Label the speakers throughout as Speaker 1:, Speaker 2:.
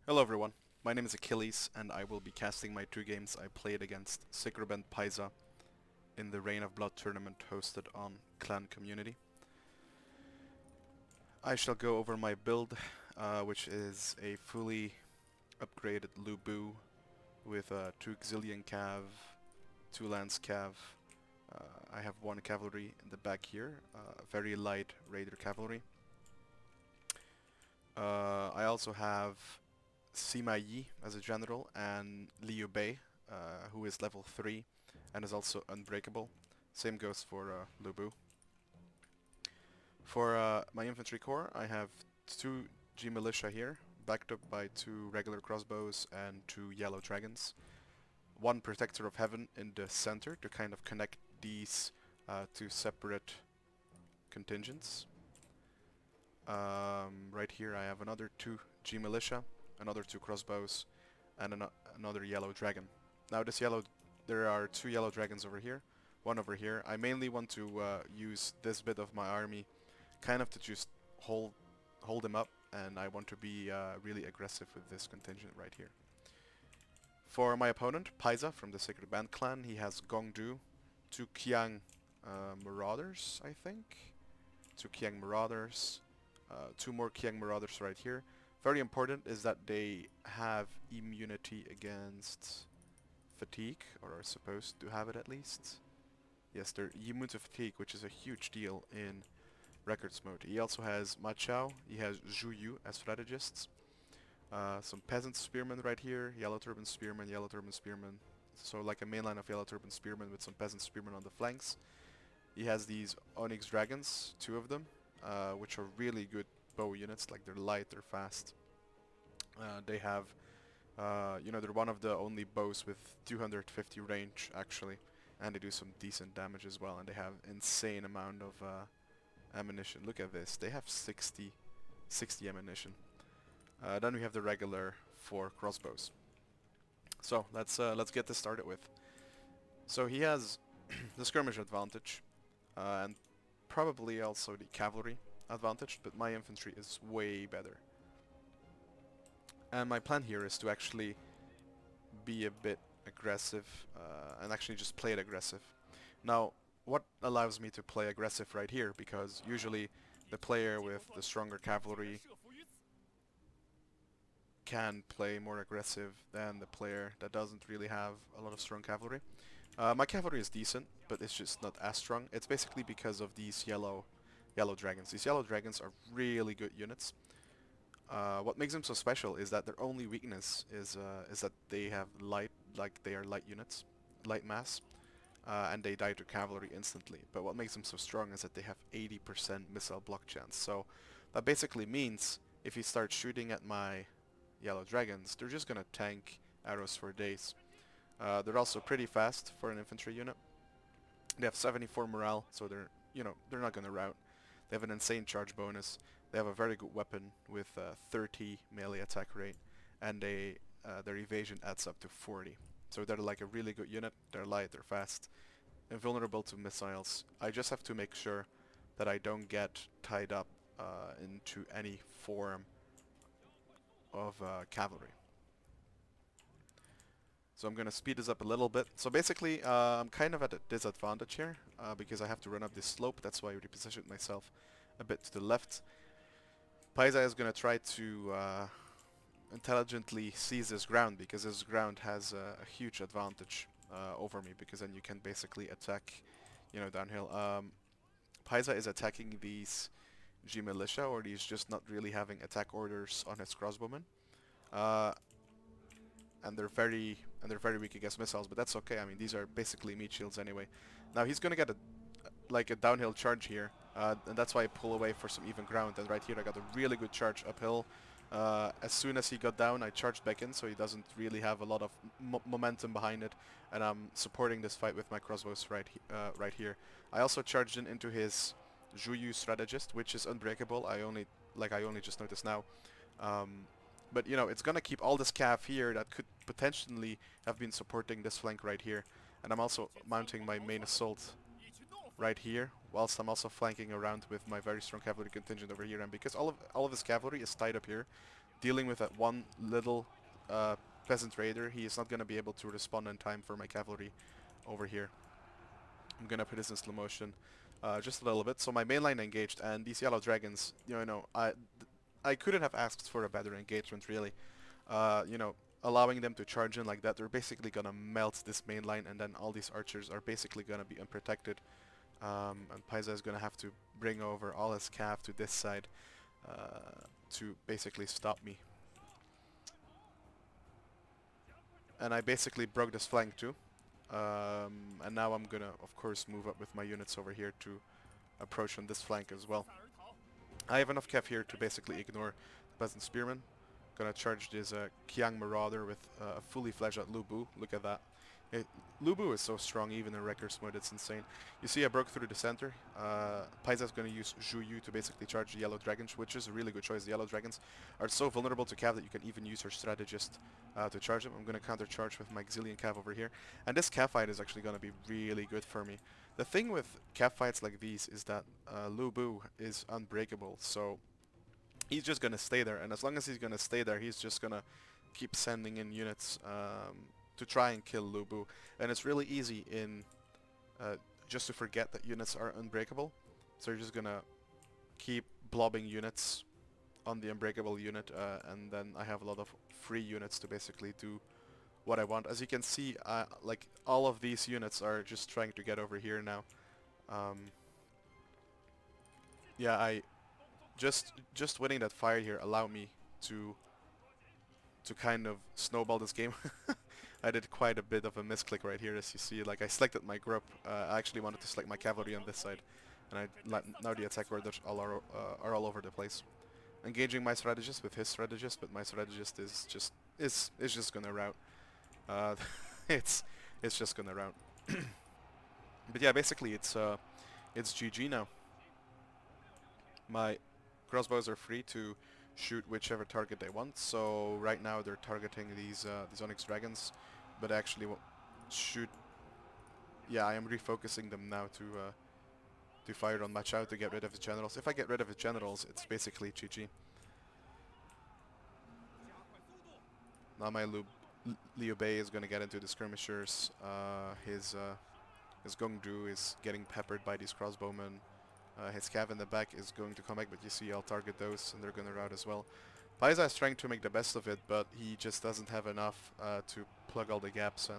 Speaker 1: Hello everyone, my name is Achilles and I will be casting my two games I played against SacredBand Pyza in the Reign of Blood tournament hosted on Clan Community. I shall go over my build, which is a fully upgraded Lubu with 2 Auxilian Cav, 2 Lance Cav. I have 1 Cavalry in the back here, very light Raider Cavalry. I also have Sima Yi as a general and Liu Bei, who is level 3 and is also unbreakable. Same goes for Lubu. For my infantry corps, I have 2 G militia here, backed up by 2 regular crossbows and 2 yellow dragons. 1 protector of heaven in the center to kind of connect these 2 separate contingents. Right here I have another 2 G militia, another 2 crossbows, and another yellow dragon. Now there are 2 yellow dragons over here, 1 over here. I mainly want to use this bit of my army kind of to just hold him up, and I want to be really aggressive with this contingent right here. For my opponent, Pyza from the SacredBand clan, he has Gongdu, 2 Qiang Marauders, I think. 2 Qiang Marauders, 2 more Qiang Marauders right here. Very important is that they have immunity against fatigue, or are supposed to have it at least. Yes, they're immune to fatigue, which is a huge deal in Records mode. He also has Ma Chao, he has Zhu Yu as strategists. Some peasant spearmen right here, yellow turban spearmen, yellow turban spearmen. So like a main line of yellow turban spearmen with some peasant spearmen on the flanks. He has these Onyx dragons, 2 of them, which are really good bow units. Like they're light, they're fast. They have, they're one of the only bows with 250 range actually, and they do some decent damage as well. And they have insane amount of ammunition. Look at this, they have 60 ammunition. Then we have the regular 4 crossbows. So let's get this started with. So he has the skirmish advantage, and probably also the cavalry advantage, but my infantry is way better. And my plan here is to actually be a bit aggressive and actually just play it aggressive. Now, what allows me to play aggressive right here, because usually the player with the stronger cavalry can play more aggressive than the player that doesn't really have a lot of strong cavalry. My cavalry is decent, but it's just not as strong. It's basically because of these yellow dragons. These yellow dragons are really good units. What makes them so special is that their only weakness is that they have they are light units, light mass, and they die to cavalry instantly. But what makes them so strong is that they have 80% missile block chance. So that basically means if you start shooting at my yellow dragons, they're just gonna tank arrows for days. They're also pretty fast for an infantry unit. They have 74 morale, so they're not gonna rout. They have an insane charge bonus. They have a very good weapon with 30 melee attack rate, and their evasion adds up to 40. So they're like a really good unit. They're light, they're fast, invulnerable to missiles. I just have to make sure that I don't get tied up into any form of cavalry. So I'm going to speed this up a little bit. So basically, I'm kind of at a disadvantage here because I have to run up this slope. That's why I repositioned myself a bit to the left. Pyza is going to try to intelligently seize this ground, because this ground has a huge advantage over me, because then you can basically attack, downhill. Pyza is attacking these G militia, or he's just not really having attack orders on his crossbowmen. And they're very weak against missiles, but that's okay. I mean, these are basically meat shields anyway. Now he's gonna get a downhill charge here, and that's why I pull away for some even ground. And right here I got a really good charge uphill. As soon as he got down, I charged back in, so he doesn't really have a lot of momentum behind it, and I'm supporting this fight with my crossbows right here. I also charged into his Zhu Yu strategist, which is unbreakable. I only just noticed now. But it's gonna keep all this cav here that could potentially have been supporting this flank right here, and I'm also mounting my main assault right here, whilst I'm also flanking around with my very strong cavalry contingent over here. And because all of his cavalry is tied up here, dealing with that one little peasant raider, he is not going to be able to respond in time for my cavalry over here. I'm going to put this in slow motion just a little bit. So my main line engaged, and these yellow dragons, I couldn't have asked for a better engagement, really. Allowing them to charge in like that, they're basically going to melt this main line, and then all these archers are basically going to be unprotected. And Pyza is going to have to bring over all his cav to this side to basically stop me. And I basically broke this flank too. And now I'm gonna, of course, move up with my units over here to approach on this flank as well. I have enough cav here to basically ignore the Peasant Spearman. Gonna charge this Qiang Marauder with a fully fledged out Lu Bu. Look at that. Lu Bu is so strong even in Wreckers mode, it's insane. You see I broke through the center. Pyza is going to use Zhu Yu to basically charge the Yellow Dragons, which is a really good choice. The Yellow Dragons are so vulnerable to cav that you can even use your strategist to charge them. I'm going to counter charge with my Xilian cav over here. And this cav fight is actually going to be really good for me. The thing with cav fights like these is that Lu Bu is unbreakable, so he's just going to stay there. And as long as he's going to stay there, he's just going to keep sending in units to try and kill Lu Bu. And it's really easy in just to forget that units are unbreakable. So you're just gonna keep blobbing units on the unbreakable unit, and then I have a lot of free units to basically do what I want. As you can see, like all of these units are just trying to get over here now. Yeah, I just winning that fire here allowed me to kind of snowball this game. I did quite a bit of a misclick right here, as you see. Like I selected my group. I actually wanted to select my cavalry on this side, and now the attack orders are all over the place. Engaging my strategist with his strategist, but my strategist is just gonna rout. It's just gonna rout. But yeah, basically it's GG now. My crossbows are free to shoot whichever target they want. So right now they're targeting these Onyx Dragons, but actually shoot. Yeah, I am refocusing them now to fire on Machao to get rid of his generals. If I get rid of his generals, it's basically GG. Now my Liu Bei is gonna get into the skirmishers. His Gongdu is getting peppered by these crossbowmen. His cav in the back is going to come back, but you see I'll target those and they're going to rout as well. Pyza is trying to make the best of it, but he just doesn't have enough to plug all the gaps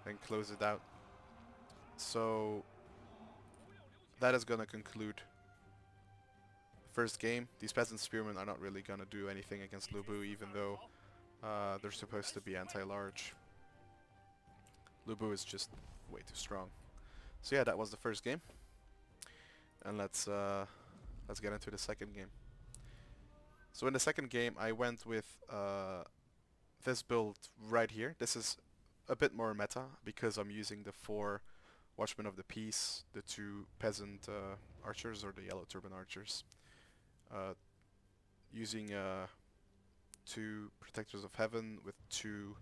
Speaker 1: and close it out. So that is going to conclude the first game. These Peasant Spearmen are not really going to do anything against Lu Bu, even though they're supposed to be anti-large. Lu Bu is just way too strong. So yeah, that was the first game. And let's get into the second game. So in the second game, I went with this build right here. This is a bit more meta because I'm using the 4 Watchmen of the Peace, the 2 Peasant Archers or the Yellow Turban Archers, using 2 Protectors of Heaven with 2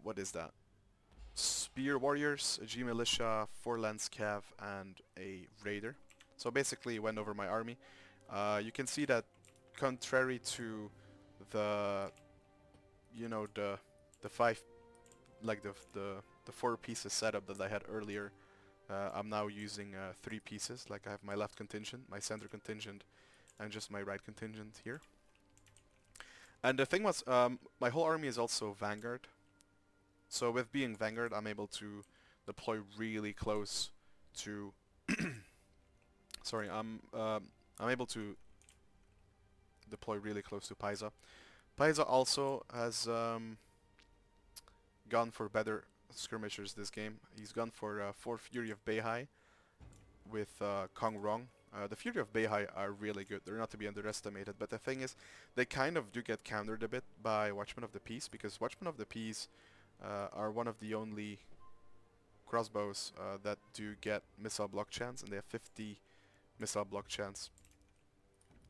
Speaker 1: what is that? Spear Warriors, a G Militia, 4 Lance Cav, and a Raider. So basically went over my army. You can see that contrary to the the 5 like the 4 pieces setup that I had earlier, I'm now using 3 pieces. Like I have my left contingent, my center contingent, and just my right contingent here. And the thing was, my whole army is also Vanguard. So with being Vanguard, I'm able to deploy really close to sorry, I'm able to deploy really close to Pyza. Pyza also has gone for better skirmishers this game. He's gone for 4 Fury of Beihai with Kong Rong. The Fury of Beihai are really good. They're not to be underestimated. But the thing is, they kind of do get countered a bit by Watchmen of the Peace, because Watchmen of the Peace are one of the only crossbows that do get missile block chance, and they have 50 missile block chance.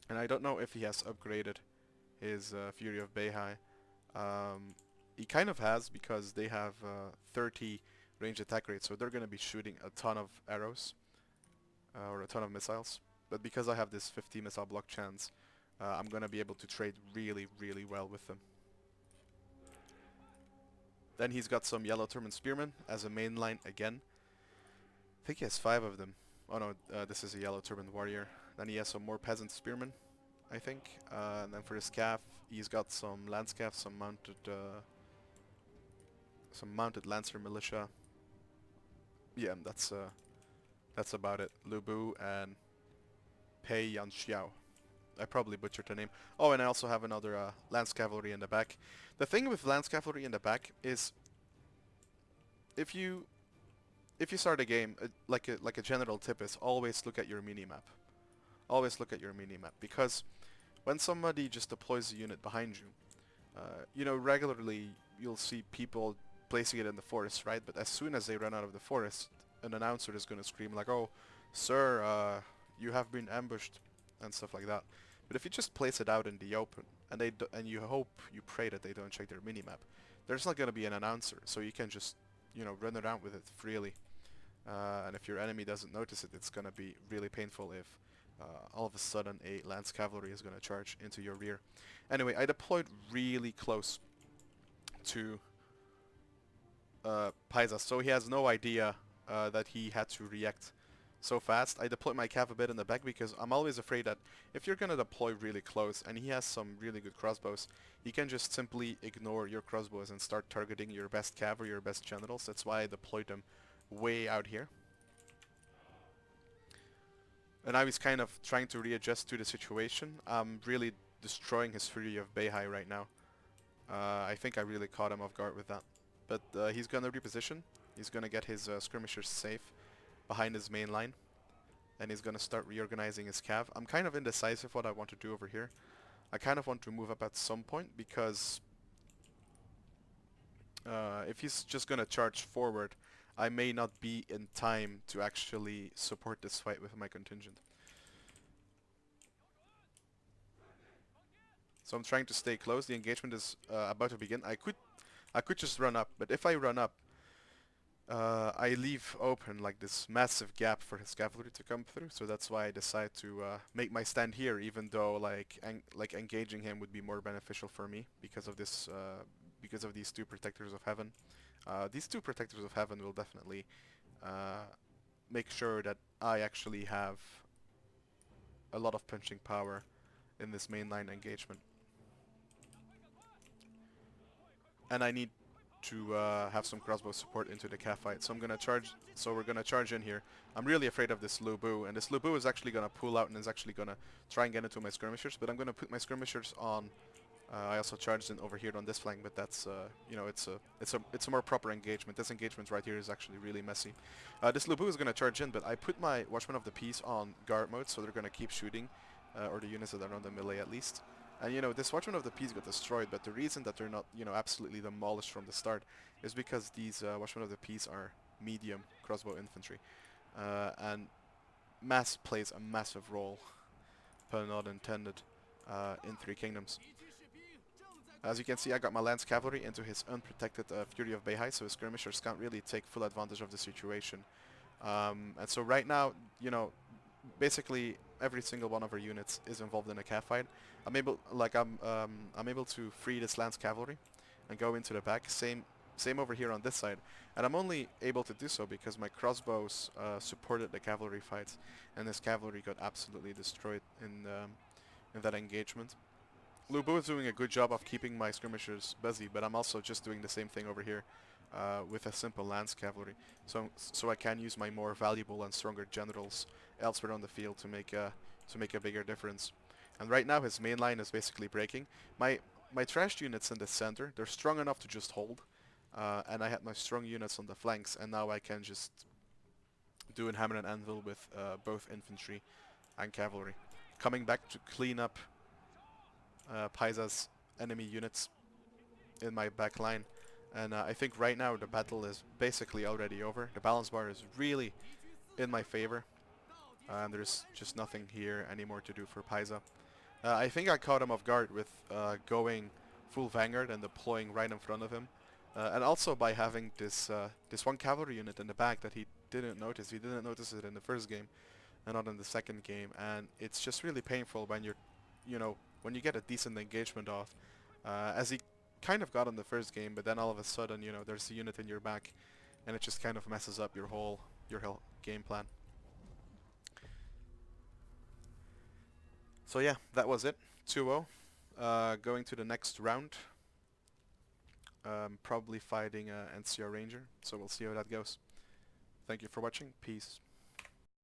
Speaker 1: And I don't know if he has upgraded his Fury of Beihai. He kind of has, because they have 30 range attack rate, so they're going to be shooting a ton of arrows or a ton of missiles. But because I have this 50 missile block chance, I'm gonna be able to trade really, really well with them. Then he's got some yellow turban spearmen as a main line again. I think he has 5 of them. Oh no, this is a yellow turban warrior. Then he has some more peasant spearmen, I think. And then for his cav, he's got some lance cav, some mounted lancer militia. Yeah, that's about it. Lu Bu and Pei Yan Xiao. I probably butchered the name. Oh, and I also have another lance cavalry in the back. The thing with lance cavalry in the back is, if you start a game, like a general tip is always look at your minimap. Always look at your minimap, because when somebody just deploys a unit behind you, you know, regularly you'll see people placing it in the forest, right? But as soon as they run out of the forest, an announcer is going to scream like, "Oh, sir, you have been ambushed," and stuff like that. But if you just place it out in the open, and and you hope, you pray that they don't check their minimap, there's not going to be an announcer, so you can just, you know, run around with it freely. And if your enemy doesn't notice it, it's going to be really painful if all of a sudden a lance cavalry is going to charge into your rear. Anyway, I deployed really close to Pyza, so he has no idea that he had to react so fast. I deployed my cav a bit in the back because I'm always afraid that if you're gonna deploy really close and he has some really good crossbows, he can just simply ignore your crossbows and start targeting your best cav or your best generals. That's why I deployed them way out here. And I was kind of trying to readjust to the situation. I'm really destroying his Fury of Beihai right now. I think I really caught him off guard with that. But he's gonna reposition. He's gonna get his skirmishers safe behind his main line. And he's gonna start reorganizing his cav. I'm kind of indecisive what I want to do over here. I kind of want to move up at some point because if he's just gonna charge forward, I may not be in time to actually support this fight with my contingent. So I'm trying to stay close. The engagement is about to begin. I could just run up, but if I run up, I leave open like this massive gap for his cavalry to come through. So that's why I decide to make my stand here, even though like engaging him would be more beneficial for me because of this because of these 2 protectors of heaven. These 2 protectors of heaven will definitely make sure that I actually have a lot of punching power in this mainline engagement. And I need to have some crossbow support into the cav fight. So I'm gonna charge. So we're gonna charge in here. I'm really afraid of this Lu Bu, and this Lu Bu is actually gonna pull out and is actually gonna try and get into my skirmishers. But I'm gonna put my skirmishers on. I also charged in over here on this flank, but that's you know, it's a more proper engagement. This engagement right here is actually really messy. This Lu Bu is gonna charge in, but I put my Watchman of the Peace on guard mode, so they're gonna keep shooting, or the units that are on the melee at least. And you know, this Watchman of the Peace got destroyed, but the reason that they're not, you know, absolutely demolished from the start is because these Watchmen of the Peace are medium crossbow infantry. And mass plays a massive role, pun not intended, in 3 Kingdoms. As you can see, I got my lance cavalry into his unprotected Fury of Beihai, so his skirmishers can't really take full advantage of the situation. And so right now, you know, basically every single one of our units is involved in a cav fight. I'm able to free this lance cavalry and go into the back. Same over here on this side, and I'm only able to do so because my crossbows supported the cavalry fights, and this cavalry got absolutely destroyed in that engagement. Lu Bu is doing a good job of keeping my skirmishers busy, but I'm also just doing the same thing over here with a simple lance cavalry, so I can use my more valuable and stronger generals elsewhere on the field to make a bigger difference. And right now his main line is basically breaking. My trashed units in the center, they're strong enough to just hold, and I had my strong units on the flanks, and now I can just do an hammer and anvil with both infantry and cavalry. Coming back to clean up Pyza's enemy units in my back line. And I think right now the battle is basically already over. The balance bar is really in my favor. And there's just nothing here anymore to do for Pyza. I think I caught him off guard with going full vanguard and deploying right in front of him. And also by having this this 1 cavalry unit in the back that he didn't notice. He didn't notice it in the first game and not in the second game. And it's just really painful when you're, you know, when you get a decent engagement off, as he kind of got in the first game, but then all of a sudden, you know, there's a unit in your back, and it just kind of messes up your whole game plan. So yeah, that was it. 2-0. Going to the next round. Probably fighting NCR Ranger, so we'll see how that goes. Thank you for watching. Peace.